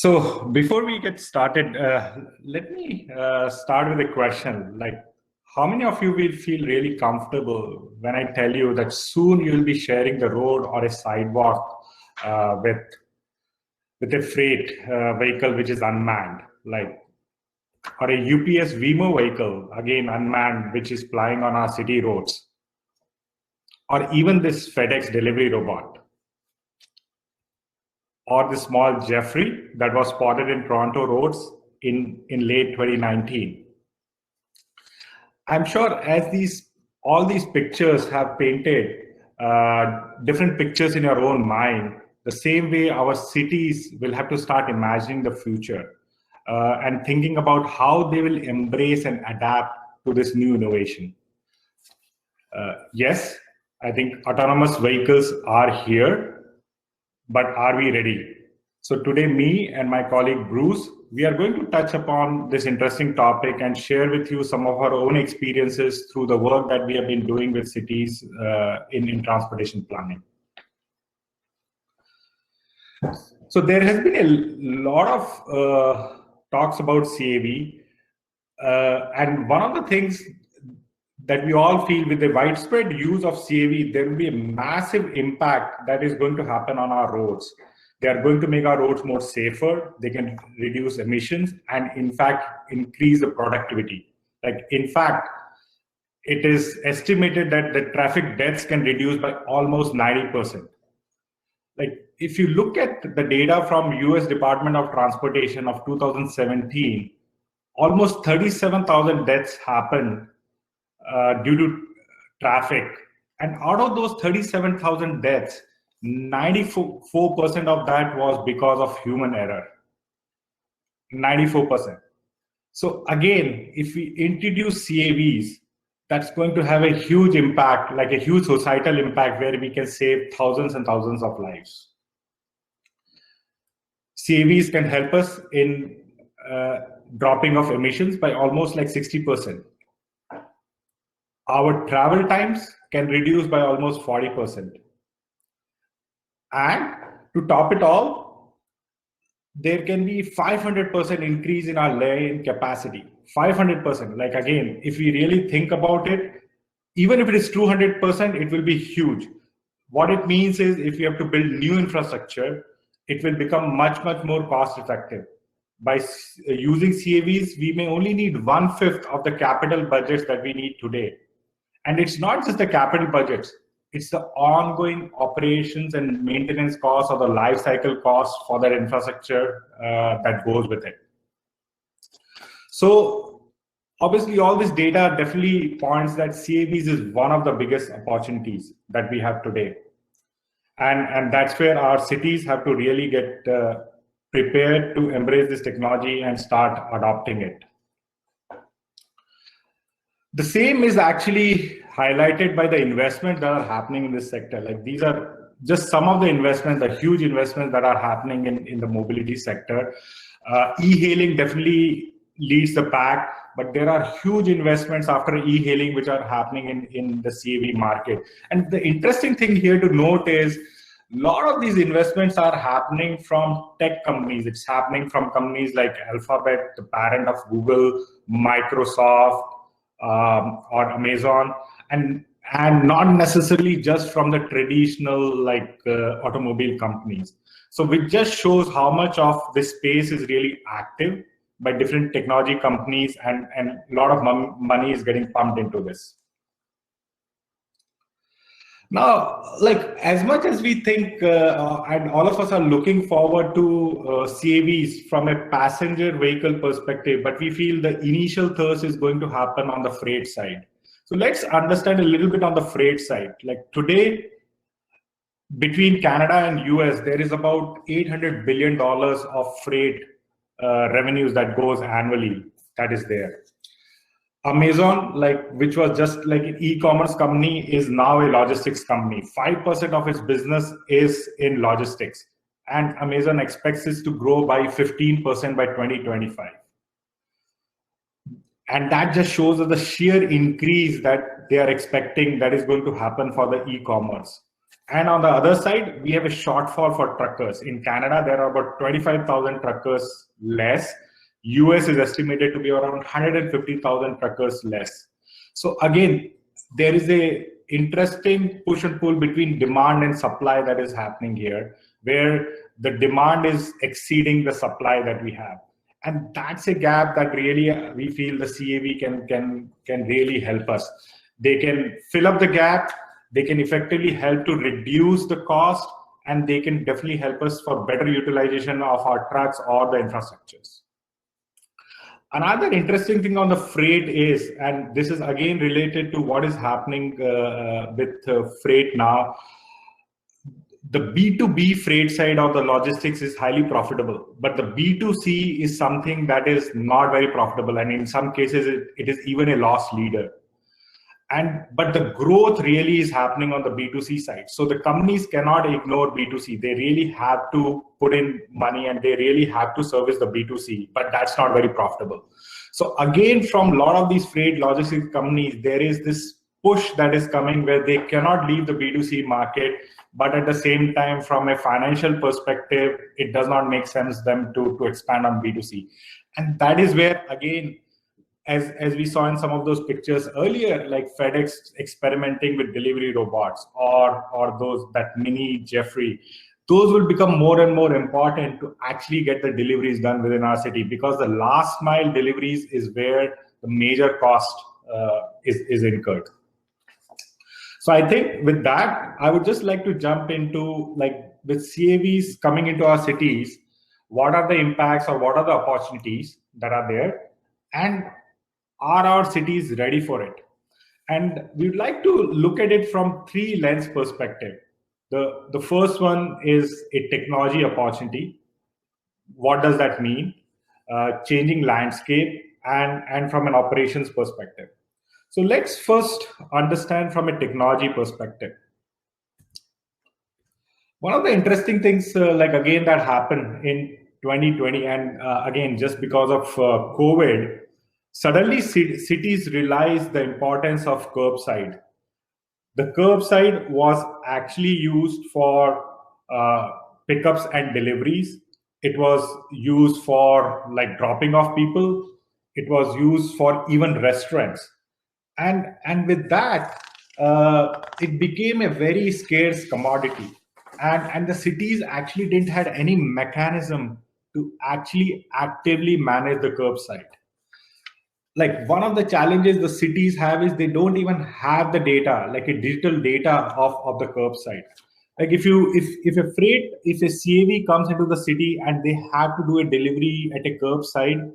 So before we get started, let me start with a question. Like, how many of you will feel really comfortable when I tell you that soon you'll be sharing the road or a sidewalk with a freight vehicle which is unmanned, like, or a UPS Vimo vehicle, again unmanned, which is plying on our city roads, or even this FedEx delivery robot, or the small Jeffrey that was spotted in Toronto roads in late 2019. I'm sure as all these pictures have painted different pictures in your own mind, the same way our cities will have to start imagining the future and thinking about how they will embrace and adapt to this new innovation. Yes, I think autonomous vehicles are here, but are we ready? So today, me and my colleague Bruce, we are going to touch upon this interesting topic and share with you some of our own experiences through the work that we have been doing with cities in transportation planning. So there has been a lot of talks about CAV, and one of the things that we all feel with the widespread use of CAV, there will be a massive impact that is going to happen on our roads. They are going to make our roads more safer. They can reduce emissions and, in fact, increase the productivity. Like, in fact, it is estimated that the traffic deaths can reduce by almost 90%. Like, if you look at the data from US Department of Transportation of 2017, almost 37,000 deaths happened due to traffic. And out of those 37,000 deaths, 94% of that was because of human error. 94%. So again, if we introduce CAVs, that's going to have a huge impact, like a huge societal impact, where we can save thousands and thousands of lives. CAVs can help us in dropping of emissions by almost like 60%. Our travel times can reduce by almost 40%. And to top it all, there can be 500% increase in our lane capacity. 500%. Like, again, if we really think about it, even if it is 200%, it will be huge. What it means is, if we have to build new infrastructure, it will become much, much more cost effective. By using CAVs, we may only need 1/5 of the capital budgets that we need today. And it's not just the capital budgets, it's the ongoing operations and maintenance costs, or the life cycle costs for that infrastructure that goes with it. So obviously, all this data definitely points that CAVs is one of the biggest opportunities that we have today. And that's where our cities have to really get prepared to embrace this technology and start adopting it. The same is actually highlighted by the investments that are happening in this sector. Like, these are just some of the investments, the huge investments that are happening in the mobility sector. E-hailing definitely leads the pack, but there are huge investments after e-hailing which are happening in the CAV market. And the interesting thing here to note is, a lot of these investments are happening from tech companies. It's happening from companies like Alphabet, the parent of Google, Microsoft, or Amazon, and not necessarily just from the traditional, like, automobile companies. So it just shows how much of this space is really active by different technology companies, and a lot of money is getting pumped into this. Now, like, as much as we think, and all of us are looking forward to CAVs from a passenger vehicle perspective, but we feel the initial thirst is going to happen on the freight side. So let's understand a little bit on the freight side. Like, today, between Canada and US, there is about $800 billion of freight revenues that goes annually, that is there. Amazon, like, which was just like an e-commerce company, is now a logistics company. 5% of its business is in logistics, and Amazon expects it to grow by 15% by 2025. And that just shows that the sheer increase that they are expecting that is going to happen for the e-commerce. And on the other side, we have a shortfall for truckers. In Canada, there are about 25,000 truckers less. US is estimated to be around 150,000 truckers less. So again, there is a interesting push and pull between demand and supply that is happening here, where the demand is exceeding the supply that we have. And that's a gap that really we feel the CAV can really help us. They can fill up the gap, they can effectively help to reduce the cost, and they can definitely help us for better utilization of our trucks or the infrastructures. Another interesting thing on the freight is, and this is again related to what is happening with freight now, the B2B freight side of the logistics is highly profitable, but the B2C is something that is not very profitable, and in some cases it is even a loss leader. But the growth really is happening on the B2C side. So the companies cannot ignore B2C. They really have to put in money and they really have to service the B2C, but that's not very profitable. So again, from a lot of these freight logistics companies, there is this push that is coming where they cannot leave the B2C market, but at the same time, from a financial perspective, it does not make sense them to expand on B2C. And that is where, again, as we saw in some of those pictures earlier, like FedEx experimenting with delivery robots or that mini Jeffrey, those will become more and more important to actually get the deliveries done within our city, because the last mile deliveries is where the major cost is incurred. So I think with that, I would just like to jump into, like, with CAVs coming into our cities, what are the impacts or what are the opportunities that are there, and are our cities ready for it? And we'd like to look at it from three lens perspective. The first one is a technology opportunity. What does that mean? Changing landscape, and from an operations perspective. So let's first understand from a technology perspective. One of the interesting things, like again, that happened in 2020, and again, just because of COVID, suddenly cities realized the importance of curbside. The curbside was actually used for pickups and deliveries. It was used for like dropping off people. It was used for even restaurants. And with that, it became a very scarce commodity. And the cities actually didn't have any mechanism to actually actively manage the curbside. Like, one of the challenges the cities have is they don't even have the data, like a digital data of the curbside. Like if a CAV comes into the city and they have to do a delivery at a curbside,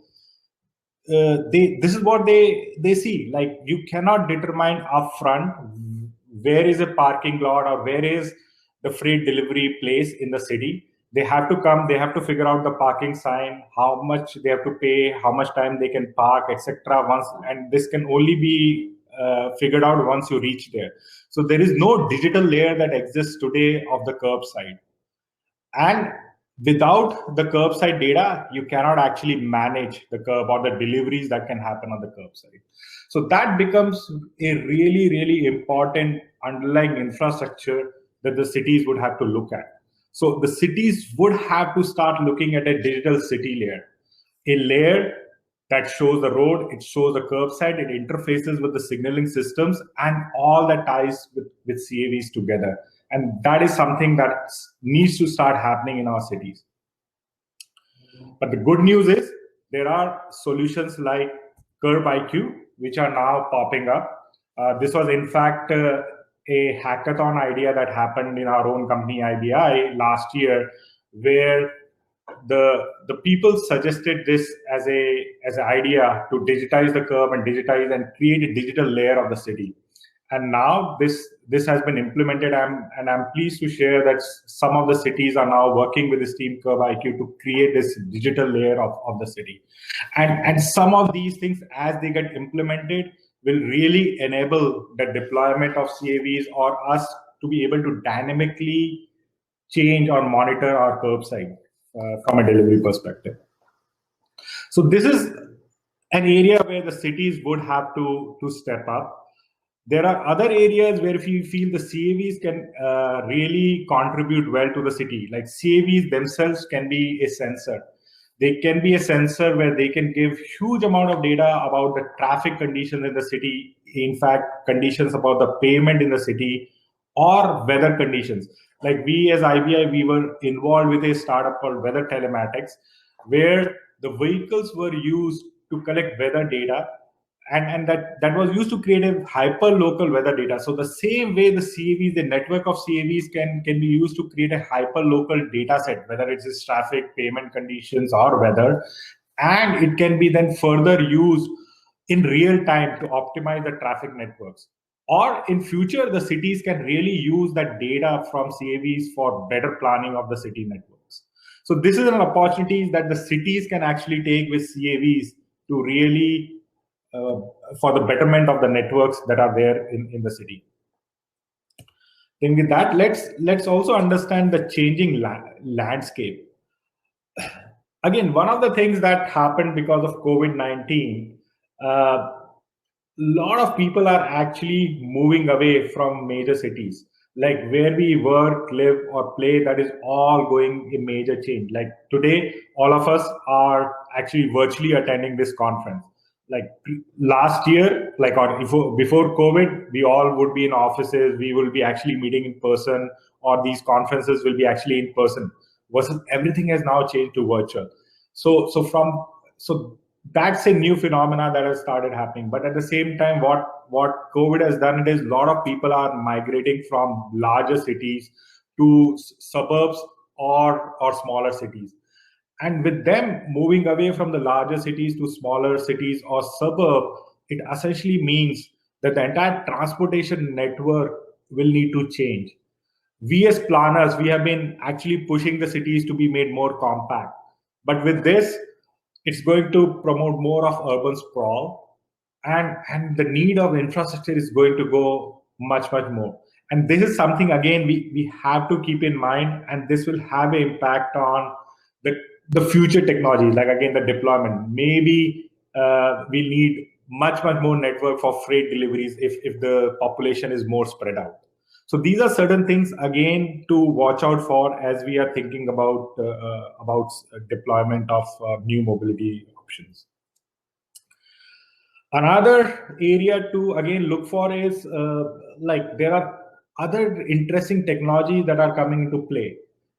this is what they see. Like, you cannot determine upfront where is a parking lot or where is the freight delivery place in the city. They have to come, they have to figure out the parking sign, how much they have to pay, how much time they can park, etc. And this can only be figured out once you reach there. So there is no digital layer that exists today of the curbside. And without the curbside data, you cannot actually manage the curb or the deliveries that can happen on the curbside. So that becomes a really, really important underlying infrastructure that the cities would have to look at. So the cities would have to start looking at a digital city layer, a layer that shows the road, it shows the curbside, it interfaces with the signaling systems, and all that ties with CAVs together. And that is something that needs to start happening in our cities. But the good news is there are solutions like Curb IQ, which are now popping up. This was, in fact, a hackathon idea that happened in our own company, IBI, last year, where the people suggested this as an idea to digitize the curb and digitize and create a digital layer of the city. And now this has been implemented, and I'm pleased to share that some of the cities are now working with this team Curb IQ to create this digital layer of the city. And some of these things, as they get implemented, will really enable the deployment of CAVs or us to be able to dynamically change or monitor our curbside from a delivery perspective. So this is an area where the cities would have to step up. There are other areas where if you feel the CAVs can really contribute well to the city. Like CAVs themselves can be a sensor. They can be a sensor where they can give huge amount of data about the traffic conditions in the city, in fact, conditions about the pavement in the city, or weather conditions. Like we as IBI, we were involved with a startup called Weather Telematics, where the vehicles were used to collect weather data, and that was used to create a hyper local weather data. So the same way the CAVs, the network of CAVs can be used to create a hyper local data set, whether it's just traffic, payment conditions, or weather, and it can be then further used in real time to optimize the traffic networks. Or in future, the cities can really use that data from CAVs for better planning of the city networks. So this is an opportunity that the cities can actually take with CAVs to really uh, for the betterment of the networks that are there in the city. Then with that, let's also understand the changing landscape. Again, one of the things that happened because of COVID-19, a lot of people are actually moving away from major cities. Like where we work, live, or play, that is all going a major change. Like today, all of us are actually virtually attending this conference. Like last year, like or before COVID, we all would be in offices, we will be actually meeting in person, or these conferences will be actually in person. Versus everything has now changed to virtual. So that's a new phenomena that has started happening. But at the same time, what COVID has done, it is a lot of people are migrating from larger cities to suburbs or smaller cities. And with them moving away from the larger cities to smaller cities or suburb, it essentially means that the entire transportation network will need to change. We as planners, we have been actually pushing the cities to be made more compact. But with this, it's going to promote more of urban sprawl, and the need of infrastructure is going to go much more. And this is something, again, we have to keep in mind, and this will have an impact on the future technology, like again, the deployment. Maybe we need much more network for freight deliveries if the population is more spread out. So these are certain things, again, to watch out for as we are thinking about deployment of new mobility options. Another area to again look for is like there are other interesting technologies that are coming into play.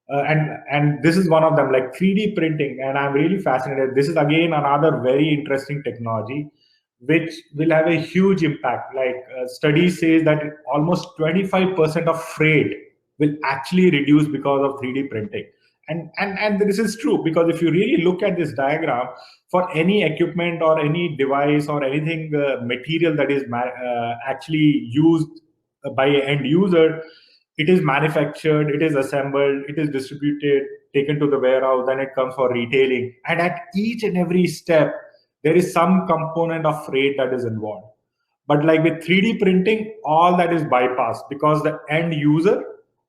And this is one of them, like 3D printing, and I'm really fascinated. This is again another very interesting technology which will have a huge impact. Like studies says that almost 25% of freight will actually reduce because of 3D printing. And this is true, because if you really look at this diagram, for any equipment or any device or anything material that is actually used by an end user, it is manufactured, it is assembled, it is distributed, taken to the warehouse, then it comes for retailing. And at each and every step, there is some component of freight that is involved. But like with 3D printing, all that is bypassed because the end user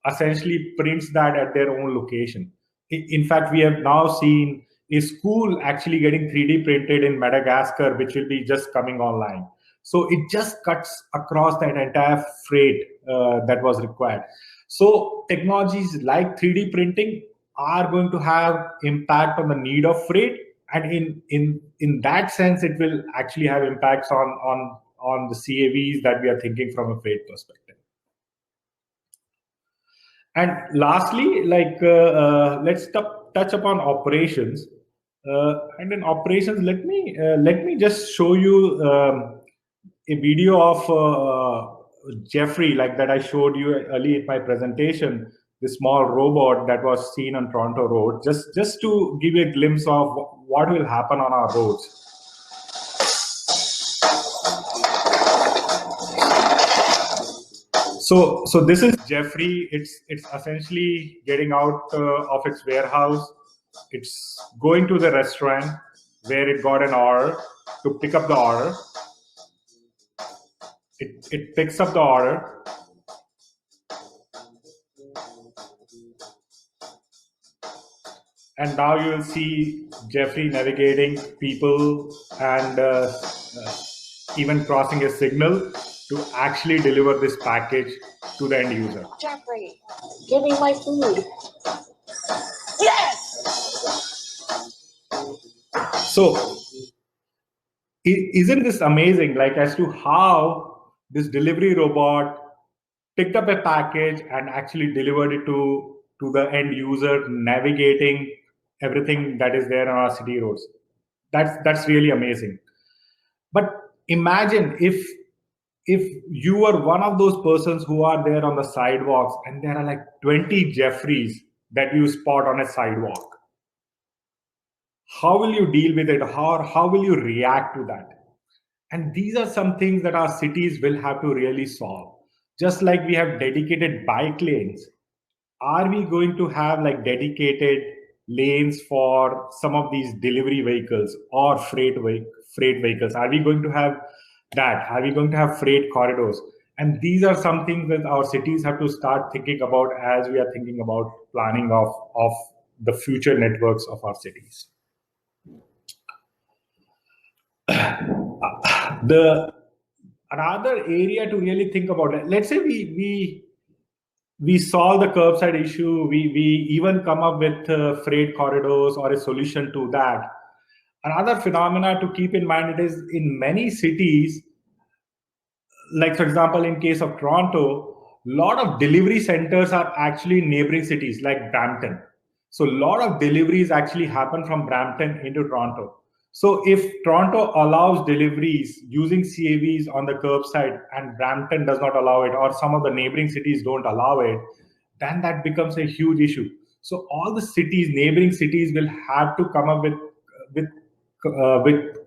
essentially prints that at their own location. In fact, we have now seen a school actually getting 3D printed in Madagascar, which will be just coming online. So it just cuts across that entire freight that was required. So technologies like 3D printing are going to have impact on the need of freight, and in that sense, it will actually have impacts on the CAVs that we are thinking from a freight perspective. And lastly, like let's touch upon operations. And in operations, let me just show you a video of Jeffrey, like that I showed you early in my presentation. The small robot that was seen on Toronto Road, just to give you a glimpse of what will happen on our roads. So this is Jeffrey. It's essentially getting out of its warehouse. It's going to the restaurant where it got an order to pick up the order. It picks up the order. And now you will see Jeffrey navigating people and even crossing a signal to actually deliver this package to the end user. Jeffrey, give me my food. Yes! So, isn't this amazing? Like, as to how this delivery robot picked up a package and actually delivered it to the end user, navigating everything that is there on our city roads. That's really amazing. But imagine if you were one of those persons who are there on the sidewalks and there are like 20 Jeffreys that you spot on a sidewalk. How will you deal with it? How will you react to that? And these are some things that our cities will have to really solve. Just like we have dedicated bike lanes, are we going to have like dedicated lanes for some of these delivery vehicles or freight vehicles? Are we going to have that? Are we going to have freight corridors? And these are some things that our cities have to start thinking about as we are thinking about planning of the future networks of our cities. The another area to really think about it, let's say we solve the curbside issue, we even come up with freight corridors or a solution to that. Another phenomena to keep in mind, it is in many cities, like for example in case of Toronto, a lot of delivery centers are actually in neighboring cities like Brampton. So a lot of deliveries actually happen from Brampton into Toronto. So if Toronto allows deliveries using CAVs on the curbside and Brampton does not allow it, or some of the neighboring cities don't allow it, then that becomes a huge issue. So all the cities, neighboring cities, will have to come up with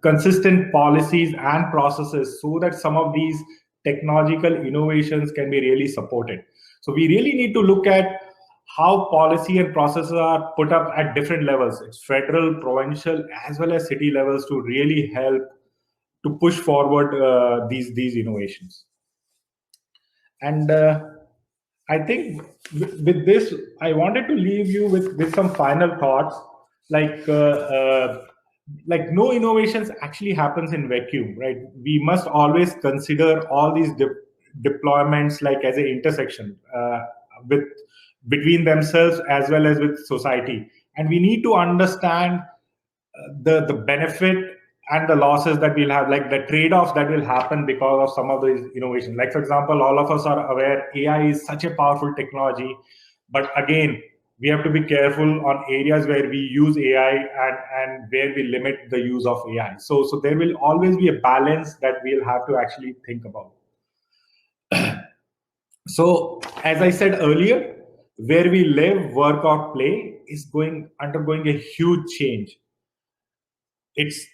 consistent policies and processes so that some of these technological innovations can be really supported. So we really need to look at how policy and processes are put up at different levels. It's federal, provincial, as well as city levels to really help to push forward these innovations. And I think with this, I wanted to leave you with some final thoughts. Like no innovations actually happens in vacuum, right? We must always consider all these deployments like as an intersection with between themselves as well as with society, and we need to understand the benefit and the losses that we'll have, like the trade-offs that will happen because of some of these innovations. Like for example, all of us are aware AI is such a powerful technology, but again, we have to be careful on areas where we use AI and where we limit the use of AI. So there will always be a balance that we'll have to actually think about. So as I said earlier, where we live, work, or play is undergoing a huge change. It's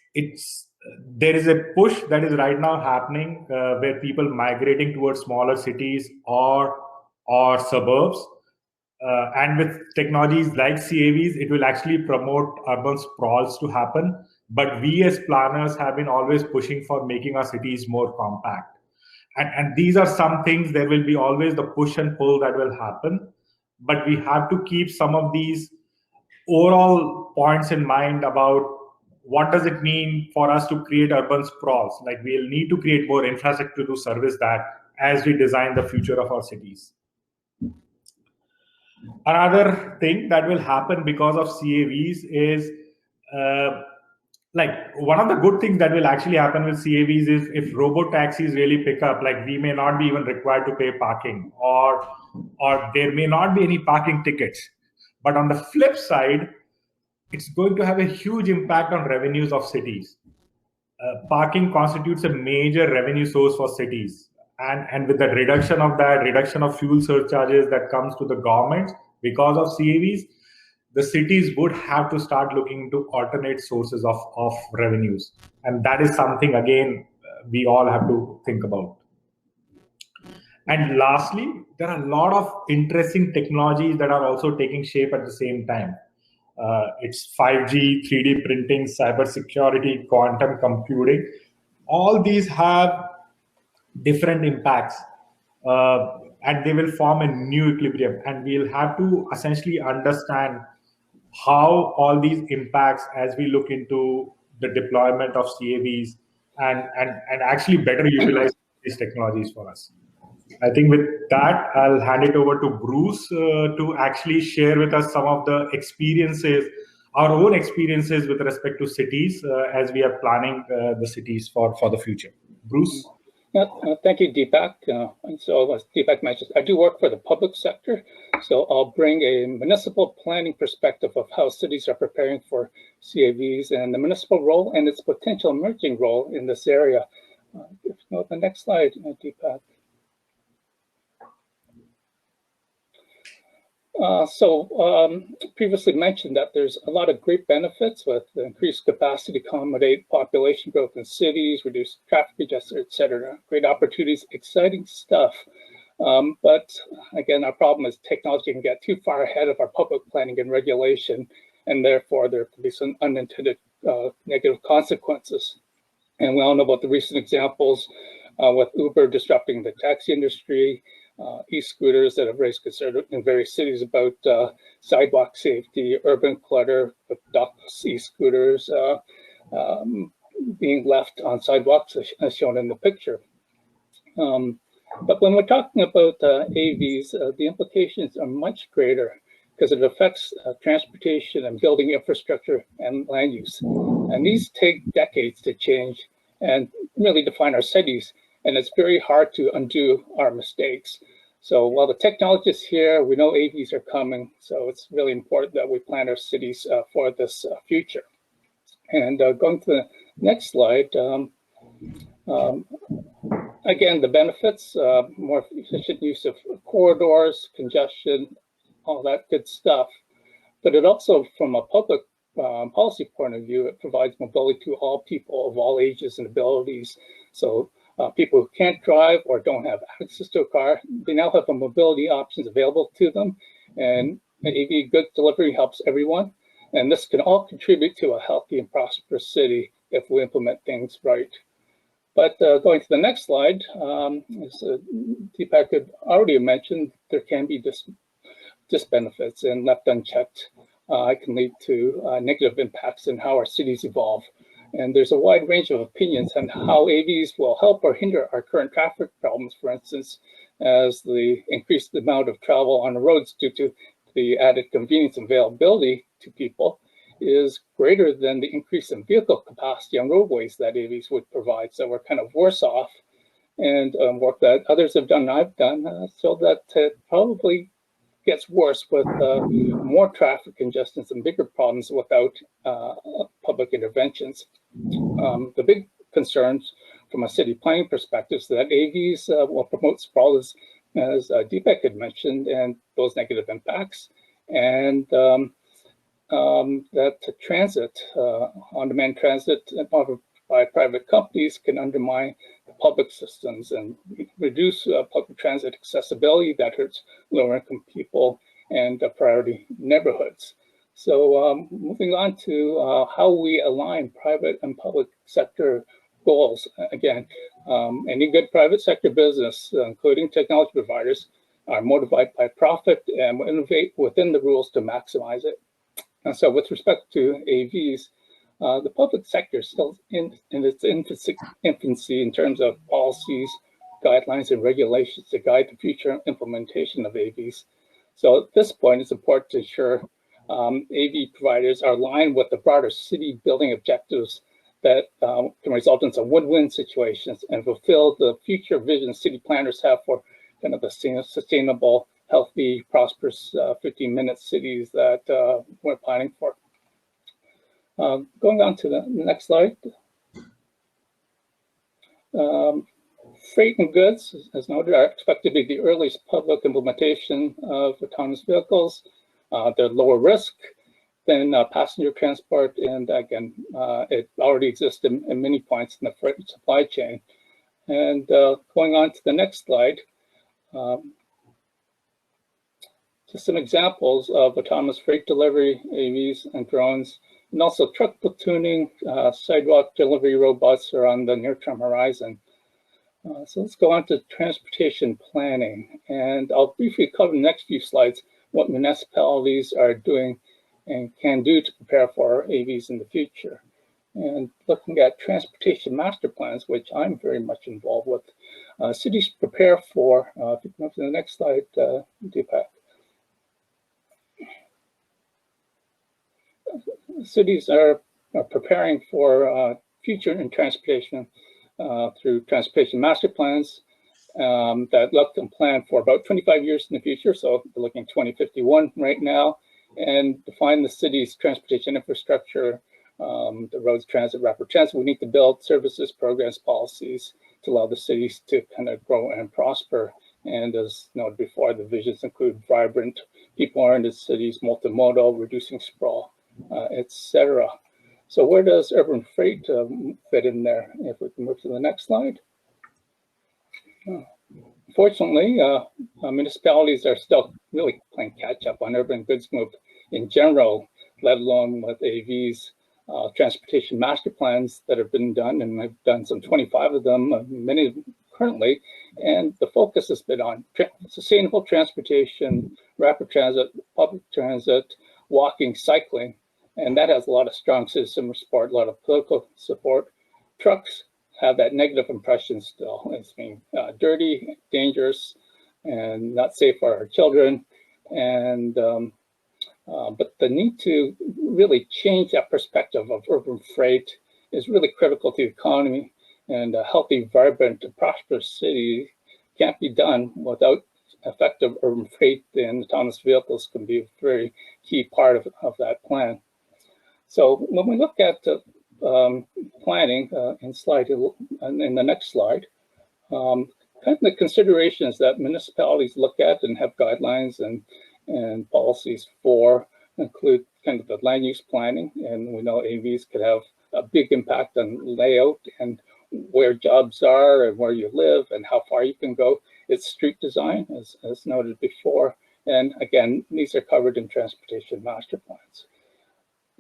there is a push that is right now happening where people migrating towards smaller cities or suburbs, and with technologies like CAVs, it will actually promote urban sprawls to happen. But we as planners have been always pushing for making our cities more compact. And these are some things, there will be always the push and pull that will happen, but we have to keep some of these overall points in mind about what does it mean for us to create urban sprawls. Like we'll need to create more infrastructure to service that as we design the future of our cities. Another thing that will happen because of CAVs is like one of the good things that will actually happen with CAVs is if robot taxis really pick up, like we may not be even required to pay parking, or there may not be any parking tickets. But on the flip side, it's going to have a huge impact on revenues of cities. Parking constitutes a major revenue source for cities. And with the reduction of fuel surcharges that comes to the government because of CAVs, the cities would have to start looking into alternate sources of revenues. And that is something, again, we all have to think about. And lastly, there are a lot of interesting technologies that are also taking shape at the same time. It's 5G, 3D printing, cybersecurity, quantum computing. All these have different impacts, and they will form a new equilibrium. And we'll have to essentially understand how all these impacts as we look into the deployment of CAVs and actually better utilize these technologies for us. I think with that, I'll hand it over to Bruce to actually share with us some of the experiences, our own experiences with respect to cities as we are planning the cities for the future. Bruce? Thank you, Deepak. So as Deepak mentioned, I do work for the public sector. So I'll bring a municipal planning perspective of how cities are preparing for CAVs and the municipal role and its potential emerging role in this area. If you go to the next slide, Deepak. Previously mentioned that there's a lot of great benefits with the increased capacity to accommodate population growth in cities, reduce traffic congestion, et cetera. Great opportunities, exciting stuff. But again, our problem is technology can get too far ahead of our public planning and regulation, and therefore there can be some unintended negative consequences. And we all know about the recent examples with Uber disrupting the taxi industry, e-scooters that have raised concern in various cities about sidewalk safety, urban clutter, with e-scooters being left on sidewalks as shown in the picture. But when we're talking about AVs, the implications are much greater because it affects transportation and building infrastructure and land use. And these take decades to change and really define our cities. And it's very hard to undo our mistakes. So while the technology is here, we know AVs are coming. So it's really important that we plan our cities for this future. And going to the next slide, again, the benefits, more efficient use of corridors, congestion, all that good stuff. But it also, from a public policy point of view, it provides mobility to all people of all ages and abilities. So people who can't drive or don't have access to a car, they now have the mobility options available to them. And AV goods delivery helps everyone. And this can all contribute to a healthy and prosperous city if we implement things right. But going to the next slide, as Deepak had already mentioned, there can be disbenefits, and left unchecked, it can lead to negative impacts in how our cities evolve. And there's a wide range of opinions on how AVs will help or hinder our current traffic problems, for instance, as the increased amount of travel on the roads due to the added convenience and availability to people is greater than the increase in vehicle capacity on roadways that AVs would provide. So we're kind of worse off. And work that others have done, I've done, so that it probably gets worse with more traffic congestion and bigger problems without public interventions. The big concerns from a city planning perspective is that AVs will promote sprawl, as Deepak had mentioned, and those negative impacts, and that transit, on-demand transit by private companies can undermine the public systems and reduce public transit accessibility that hurts lower-income people and priority neighborhoods. So moving on to how we align private and public sector goals. Again, any good private sector business, including technology providers, are motivated by profit and will innovate within the rules to maximize it. And so with respect to AVs, the public sector is still in its infancy in terms of policies, guidelines, and regulations to guide the future implementation of AVs. So at this point, it's important to ensure AV providers are aligned with the broader city building objectives that can result in some win-win situations and fulfill the future vision city planners have for kind of the sustainable, healthy, prosperous 15-minute cities that we're planning for. Going on to the next slide. Freight and goods, as noted, are expected to be the earliest public implementation of autonomous vehicles. They're lower risk than passenger transport, and again, it already exists in many points in the freight supply chain. And going on to the next slide, just some examples of autonomous freight delivery, AVs and drones, and also truck platooning, sidewalk delivery robots are on the near-term horizon. So let's go on to transportation planning. And I'll briefly cover the next few slides what municipalities are doing and can do to prepare for AVs in the future. And looking at transportation master plans, which I'm very much involved with, cities prepare for, if you can move to the next slide, Deepak. Cities are preparing for future in transportation through transportation master plans that look and plan for about 25 years in the future. So we're looking at 2051 right now, and define the city's transportation infrastructure, the roads, transit, rapid transit. We need to build services, programs, policies to allow the cities to kind of grow and prosper. And as noted before, the visions include vibrant, people-oriented cities, multimodal, reducing sprawl, etc. So where does urban freight fit in there? If we can move to the next slide. Fortunately, municipalities are still really playing catch up on urban goods move in general, let alone with AVs. Transportation master plans that have been done, and I've done some 25 of them, many of them currently, and the focus has been on sustainable transportation, rapid transit, public transit, walking, cycling, and that has a lot of strong citizen support, a lot of political support. Trucks have that negative impression still as being dirty, dangerous, and not safe for our children. And but the need to really change that perspective of urban freight is really critical to the economy, and a healthy, vibrant, prosperous city can't be done without effective urban freight, and autonomous vehicles can be a very key part of that plan. So when we look at planning in the next slide, kind of the considerations that municipalities look at and have guidelines and policies for include kind of the land use planning, and we know AVs could have a big impact on layout and where jobs are and where you live and how far you can go. It's street design, as noted before, and again, these are covered in transportation master plans.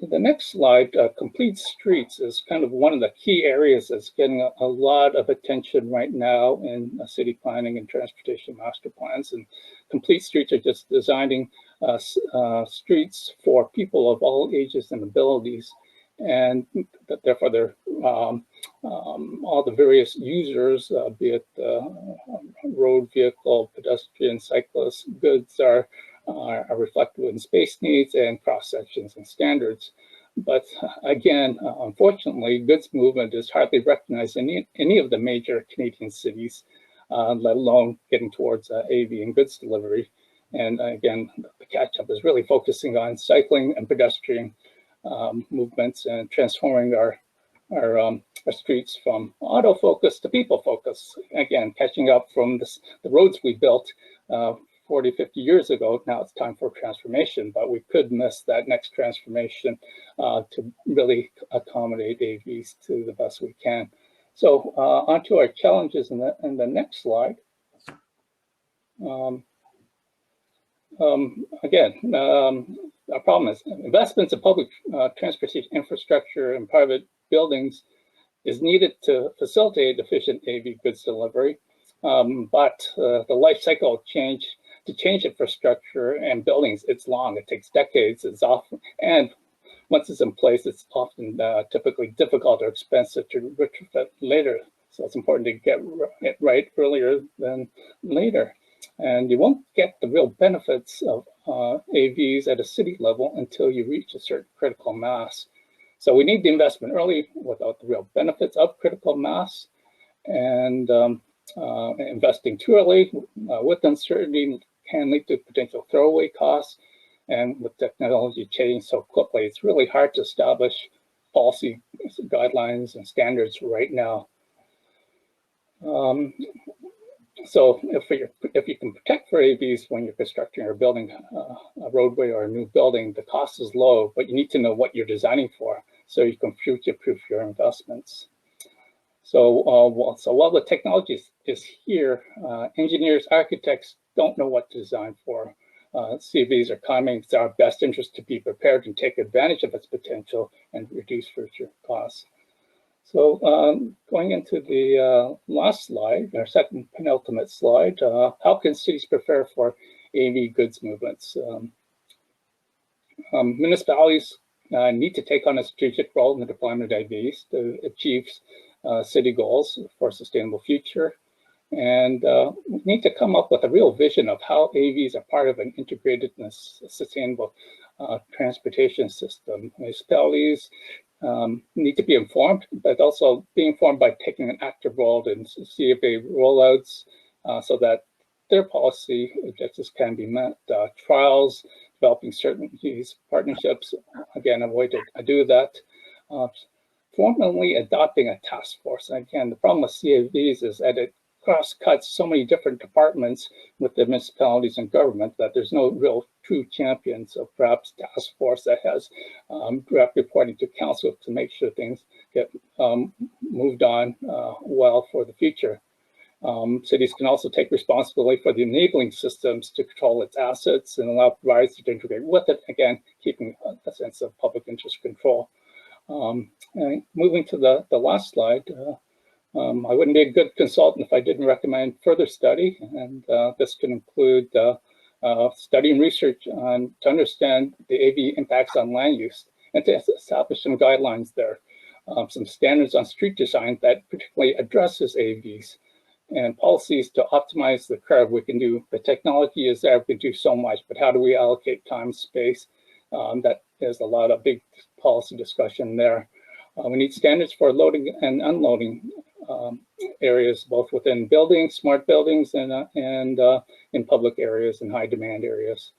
The next slide, complete streets, is kind of one of the key areas that's getting a lot of attention right now in city planning and transportation master plans. And complete streets are just designing streets for people of all ages and abilities, and therefore they're all the various users, be it road, vehicle, pedestrian, cyclists, goods are reflected in space needs and cross sections and standards. But again, unfortunately, goods movement is hardly recognized in any of the major Canadian cities, let alone getting towards AV and goods delivery. And again, the catch-up is really focusing on cycling and pedestrian movements and transforming our streets from auto-focus to people-focus. Again, catching up from the roads we built 40, 50 years ago. Now it's time for transformation, but we could miss that next transformation to really accommodate AVs to the best we can. So onto our challenges in the next slide. Again, our problem is investments in public transportation infrastructure and private buildings is needed to facilitate efficient AV goods delivery. But the life cycle to change infrastructure and buildings, it's long. It takes decades. It's often, and once it's in place, it's often typically difficult or expensive to retrofit later. So it's important to get it right earlier than later. And you won't get the real benefits of AVs at a city level until you reach a certain critical mass. So we need the investment early without the real benefits of critical mass, and investing too early with uncertainty can lead to potential throwaway costs. And with technology changing so quickly, it's really hard to establish policy guidelines and standards right now. So if you can protect for AVs when you're constructing or building a roadway or a new building, the cost is low, but you need to know what you're designing for so you can future-proof your investments. So, while the technology is here, engineers, architects don't know what to design for. CVs are coming. It's our best interest to be prepared and take advantage of its potential and reduce future costs. So going into the last slide, our second penultimate slide, how can cities prepare for AV goods movements? Municipalities need to take on a strategic role in the deployment of AVs to achieve city goals for a sustainable future. And we need to come up with a real vision of how AVs are part of an integrated and sustainable transportation system. Municipalities need to be informed, but also be informed by taking an active role in CFA rollouts so that their policy objectives can be met. Trials, developing certainties, partnerships, again, a way to do that. Formally adopting a task force. And again, the problem with CAVs is that it cross-cuts so many different departments with the municipalities and government that there's no real true champion. So perhaps task force that has direct reporting to council to make sure things get moved on well for the future. Cities can also take responsibility for the enabling systems to control its assets and allow providers to integrate with it, again, keeping a sense of public interest control. And moving to the last slide, I wouldn't be a good consultant if I didn't recommend further study, and this can include study and research to understand the AV impacts on land use and to establish some guidelines there, some standards on street design that particularly addresses AVs, and policies to optimize the curve. We can do, the technology is there, we can do so much, but how do we allocate time, space? That is a lot of big policy discussion there. We need standards for loading and unloading areas, both within buildings, smart buildings, and in public areas and high demand areas.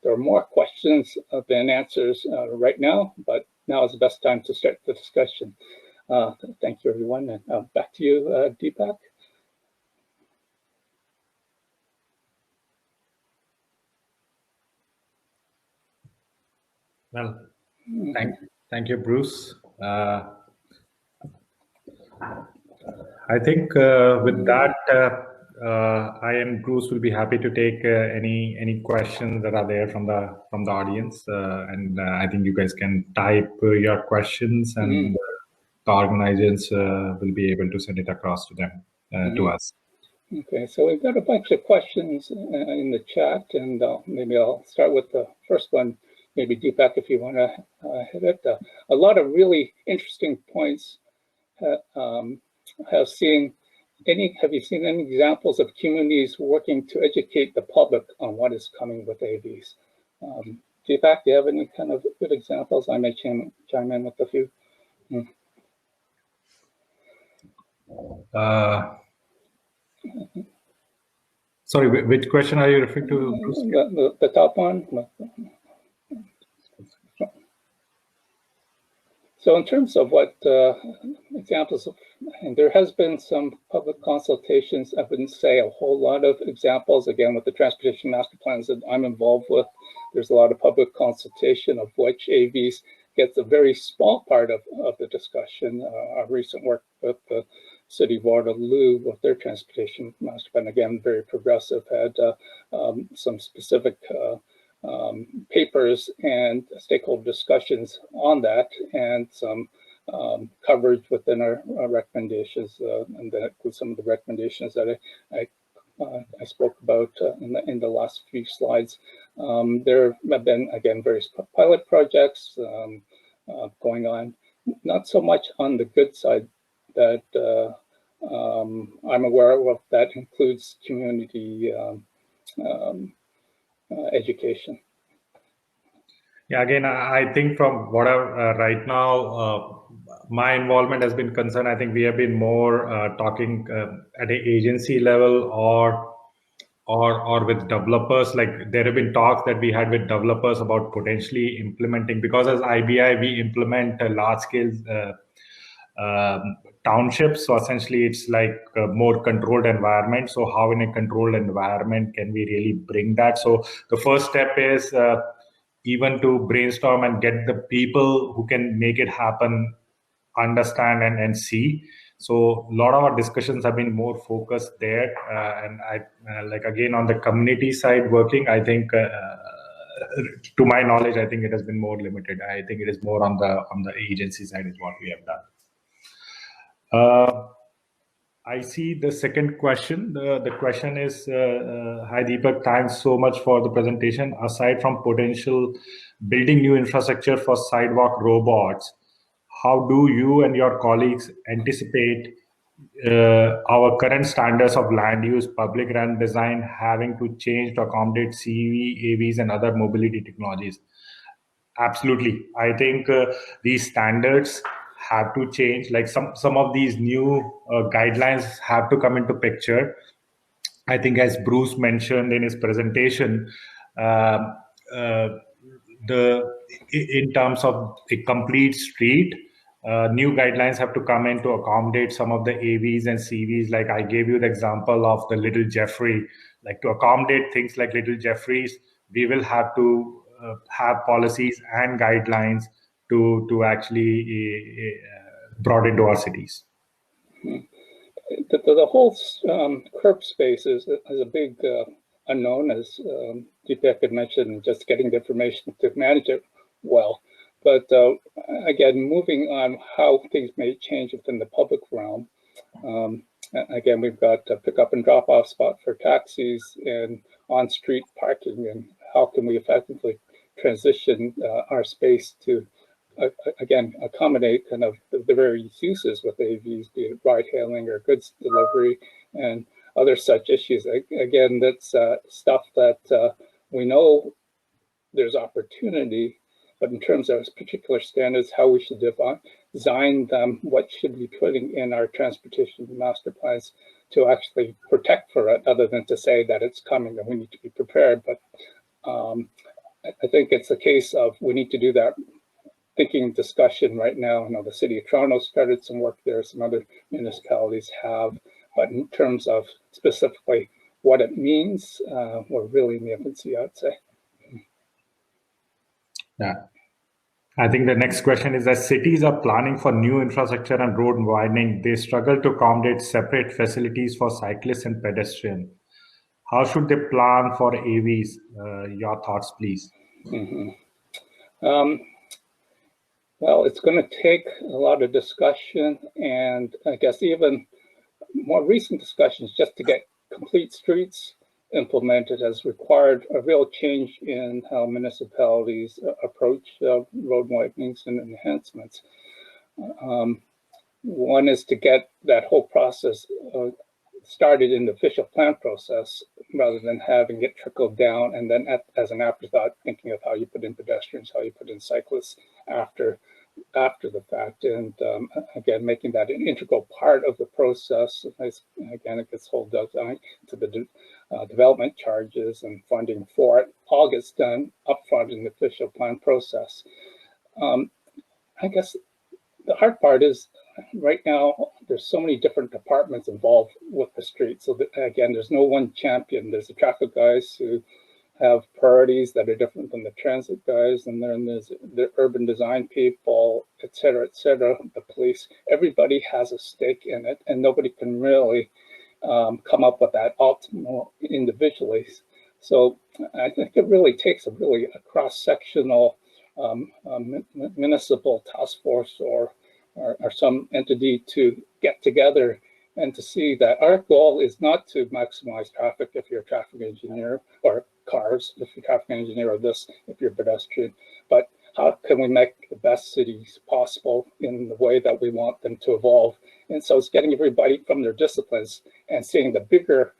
There are more questions than answers right now, but now is the best time to start the discussion. Thank you, everyone. And back to you, Deepak. Well, thank you, Bruce. I think with that, I and Bruce will be happy to take any questions that are there from the audience, and I think you guys can type your questions, and the organizers will be able to send it across to them to us. Okay, so we've got a bunch of questions in the chat, and maybe I'll start with the first one. Maybe Deepak, if you want to hit it. A lot of really interesting points. Have you seen any examples of communities working to educate the public on what is coming with AVs? Deepak, do you have any kind of good examples? I may chime in with a few. Sorry, which question are you referring to, Bruce? The top one. So in terms of what examples of, and there has been some public consultations. I wouldn't say a whole lot of examples. Again, with the transportation master plans that I'm involved with, there's a lot of public consultation, of which AVs gets a very small part of the discussion. Our recent work with the City of Waterloo with their transportation master plan, again, very progressive, had some specific papers and stakeholder discussions on that, and some coverage within our recommendations, and that includes some of the recommendations that I spoke about in the last few slides. There have been, again, various pilot projects going on, not so much on the good side that I'm aware of. That includes community education. Yeah, again, I think from what right now, my involvement has been concerned. I think we have been more talking at an agency level or with developers. Like there have been talks that we had with developers about potentially implementing, because as IBI we implement a large scale townships. So essentially it's like a more controlled environment. So how in a controlled environment can we really bring that? So the first step is even to brainstorm and get the people who can make it happen, understand and see. So a lot of our discussions have been more focused there. And I like, again, on the community side working, I think to my knowledge, I think it has been more limited. I think it is more on the agency side is what we have done. I see the second question. The question is, hi Deepak, thanks so much for the presentation. Aside from potential building new infrastructure for sidewalk robots, how do you and your colleagues anticipate our current standards of land use, public realm design having to change to accommodate CV, AVs, and other mobility technologies? Absolutely. I think these standards have to change. Like some of these new guidelines have to come into picture. I think, as Bruce mentioned in his presentation, um, uh, in terms of a complete street, new guidelines have to come in to accommodate some of the AVs and CVs. Like I gave you the example of the Little Jeffrey. Like to accommodate things like Little Jeffries, we will have to have policies and guidelines to actually brought into our cities. The whole curb space is a big unknown, as Deepak had mentioned, just getting the information to manage it well. But again, moving on how things may change within the public realm. Again, we've got a pick-up and drop-off spot for taxis and on-street parking, and how can we effectively transition our space to again, accommodate kind of the various uses with AVs, be it ride hailing or goods delivery and other such issues. Again, that's stuff that we know there's opportunity, but in terms of particular standards, how we should design them, what should we be putting in our transportation master plans to actually protect for it, other than to say that it's coming and we need to be prepared. But I think it's a case of we need to do that thinking discussion right now. I know the city of Toronto started some work there, some other municipalities have, but in terms of specifically what it means, we're really in the infancy, I'd say. Yeah. I think the next question is, as cities are planning for new infrastructure and road widening, they struggle to accommodate separate facilities for cyclists and pedestrians. How should they plan for AVs? Your thoughts, please. Well, it's going to take a lot of discussion, and I guess even more recent discussions just to get complete streets implemented has required a real change in how municipalities approach road widenings and enhancements. One is to get that whole process started in the official plan process, rather than having it trickle down and then as an afterthought, thinking of how you put in pedestrians, how you put in cyclists after the fact. And again, making that an integral part of the process. Again, it gets hold of to the development charges and funding for it. All gets done upfront in the official plan process. I guess the hard part is, right now, there's so many different departments involved with the street. So that, again, there's no one champion. There's the traffic guys who have priorities that are different than the transit guys, and then there's the urban design people, et cetera, the police. Everybody has a stake in it, and nobody can really come up with that optimal individually. So I think it really takes a cross-sectional municipal task force or some entity to get together and to see that our goal is not to maximize traffic if you're a traffic engineer, or cars if you're a traffic engineer, or this if you're a pedestrian, but how can we make the best cities possible in the way that we want them to evolve? And so it's getting everybody from their disciplines and seeing the bigger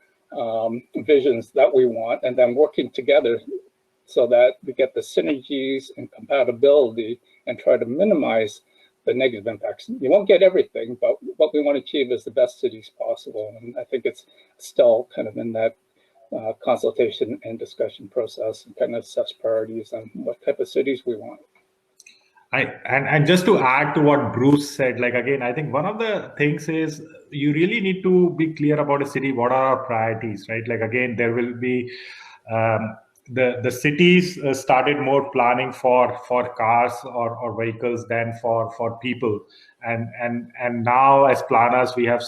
visions that we want, and then working together so that we get the synergies and compatibility and try to minimize the negative impacts. You won't get everything, but what we want to achieve is the best cities possible. And I think it's still kind of in that consultation and discussion process, and kind of assess priorities and what type of cities we want. And just to add to what Bruce said, like, again, I think one of the things is you really need to be clear about a city. What are our priorities, right? Like, again, there will be the cities started more planning for cars or vehicles than for people, and now as planners we have,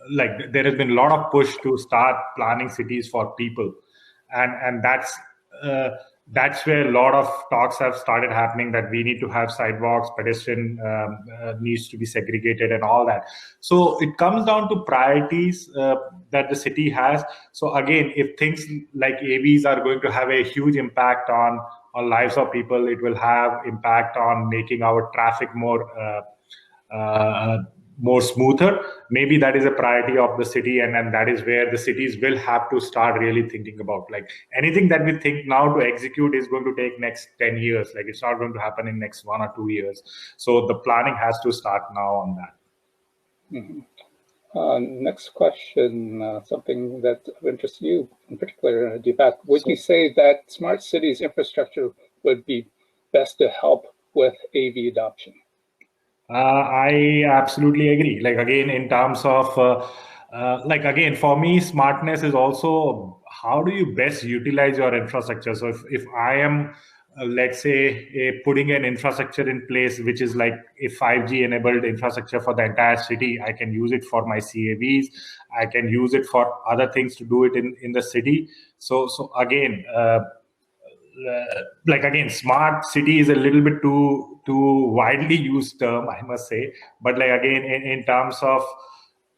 like, there has been a lot of push to start planning cities for people, and that's where a lot of talks have started happening, that we need to have sidewalks, pedestrian needs to be segregated and all that. So it comes down to priorities that the city has. So again, if things like AVs are going to have a huge impact on lives of people. It will have impact on making our traffic more smoother. Maybe that is a priority of the city, and that is where the cities will have to start really thinking about. Like anything that we think now to execute is going to take next 10 years. Like it's not going to happen in next 1 or 2 years. So the planning has to start now on that. Next question, something that of interest to you in particular, Deepak. Would you say that smart cities infrastructure would be best to help with AV adoption? I absolutely agree. Like again, in terms of like again, for me, smartness is also how do you best utilize your infrastructure. So if I am let's say putting an infrastructure in place which is like a 5G enabled infrastructure for the entire city, I can use it for my CAVs, I can use it for other things to do it in the city. So again, like again, smart city is a little bit too widely used term, I must say. But like again, in terms of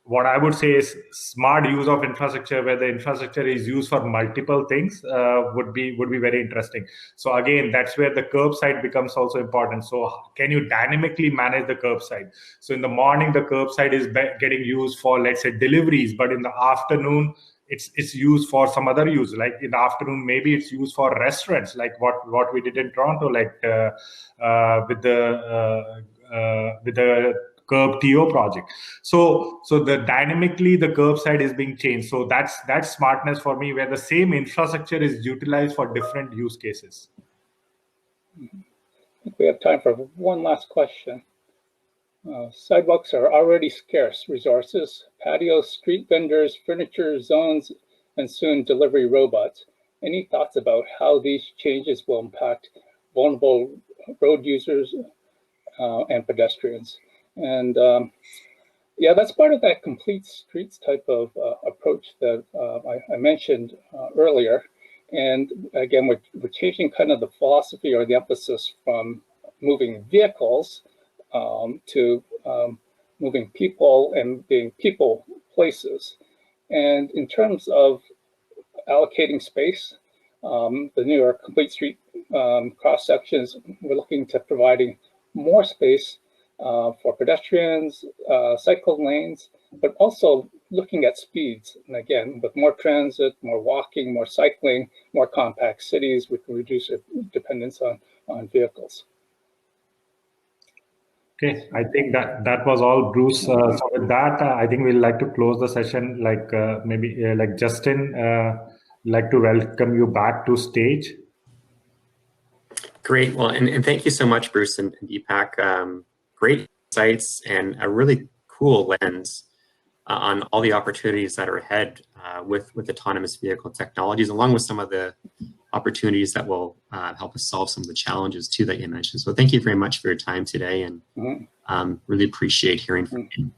what I would say is smart use of infrastructure, where the infrastructure is used for multiple things, would be very interesting. So again, that's where the curbside becomes also important. So can you dynamically manage the curbside? So in the morning, the curbside is getting used for, let's say, deliveries, but in the afternoon, it's used for some other use. Like in the afternoon, maybe it's used for restaurants, like what we did in Toronto, like with the curb TO project. So the dynamically the curbside is being changed. So that's smartness for me, where the same infrastructure is utilized for different use cases. I think we have time for one last question. Sidewalks are already scarce resources. Patios, street vendors, furniture zones, and soon delivery robots. Any thoughts about how these changes will impact vulnerable road users and pedestrians? And yeah, that's part of that complete streets type of approach that I mentioned earlier. And again, we're changing kind of the philosophy or the emphasis from moving vehicles to moving people and being people places. And in terms of allocating space, the newer complete street cross sections, we're looking to providing more space for pedestrians, cycle lanes, but also looking at speeds. And again, with more transit, more walking, more cycling, more compact cities, we can reduce our dependence on vehicles. Okay, I think that was all, Bruce. So with that, I think we'd like to close the session. Like maybe like Justin, like to welcome you back to stage. Great. Well, and thank you so much, Bruce and Deepak. Great insights and a really cool lens on all the opportunities that are ahead with autonomous vehicle technologies, along with some of the opportunities that will help us solve some of the challenges too that you mentioned. So thank you very much for your time today, and really appreciate hearing from you.